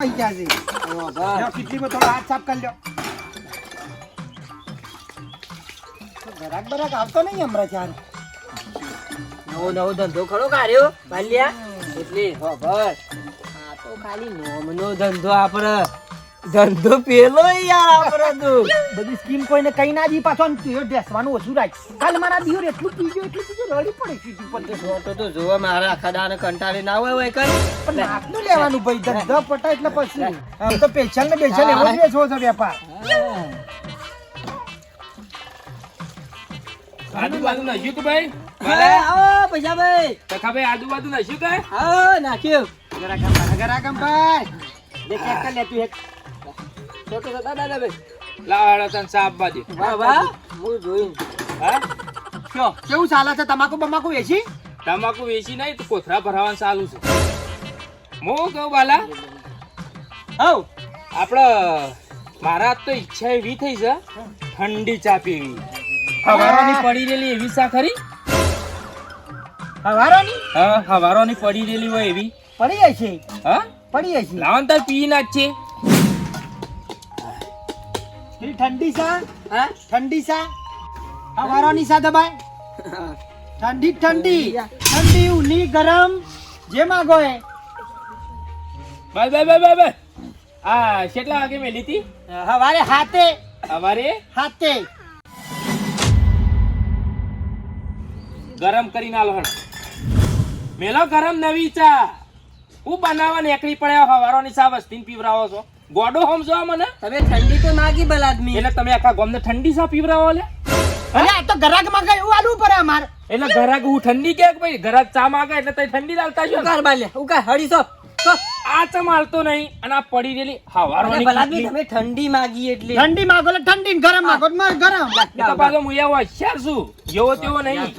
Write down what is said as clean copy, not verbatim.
કેટલી થોડો હાથ સાફ કરી લો. ગરાક બરાક આવતો નહીં હમણાં ચાર. નવો નવો ધંધો ખરો કાઢ્યો બાલ્યા એટલે ખબર આ તો ખાલી નોમનો ધંધો આપણે ધંધો પેલો યાર આપણે તો બધી સ્કીમ કોઈને કઈ ના દી પાછો બેસવાનું ઓછું રાખ. કાલ મારા દિયોર એટલું પીજો રડી પડે સીધી પર. ફોટો તો જોવા મારા આખા દાને કંટાળી ના હોય કઈ પણ નાકનું લેવાનું ભાઈ ધંધો પટા એટલે પછી આમ તો પેશલ ને બેશલ એવો જ વેચવો છે વેપાર. આજુબાજુ નાખ્યું કે ભાઈ? આવો પૈસા ભાઈ ભાઈ આજુબાજુ નાખ્યું કે? હા નાખ્યું ગરાકમ ભાઈ દેખ એક કર લે તું એક. છોટો તો દાદા ભાઈ લાવાડો તને સાપ બાજુ. વાહ વાહ હું જોઈને હા? કયો કેવું ચાલે છે તમાકુ બમાકુ વેચી? તમાકુ વેચી નહીં તો કોથળા ભરાવાનું ચાલુ છે. હું કહું બાલા હવ આપણે મારા તો ઈચ્છા એવી થઈ છે ઠંડી ચા પીવી. હવારોની પડી રહેલી એવી ચા ખરી? હવારોની હા હવારોની પડી રહેલી હોય એવી. પડી જાય છે હા પડી જાય છે. લાવન તાર પી ના જ છે. પેલી ઠંડી સા હા ઠંડી સા હવારોની સા દબાય. ઠંડી ઠંડી ઠંડી ઉની ગરમ જે માંગો એ. Bye bye bye bye. હા કેટલા વાગે મેલી હતી? હવારે હાથે અમારે હાથે ગરમ કરીને આલો હણ. મેલો ગરમ નવી ચા. હું બનાવવા નીકળી પડ્યા હવારોની ચા વસ્તીને પીવરાવો છો. ગોડો સમજો મને. તમે ઠંડી તો માગી ભલ આદમી એટલે તમે આખા ગામને ઠંડી ચા પીવરાવો લે. અરે આ તો ગરાક માંગે એવું આલવું પડે અમાર. એટલે ઘરાક હું ઠંડી કે ભાઈ ઘરાક ચા માંગે એટલે તમે ઠંડી લાવતા છો ને? ઉકાર બાલ્યા ઉકાર હડીસો આ ચા માલતો નહીં અને આ પડી રહેલી હવારોની ભલ આદમી કેટલી- તમે ઠંડી માગી એટલે ઠંડી માંગો એટલે ઠંડી ને ગરમ માંગો તો માર ગરમ. એ તો પાછો હું એવો હોશિયાર છું. જેવો તેવો નહીં.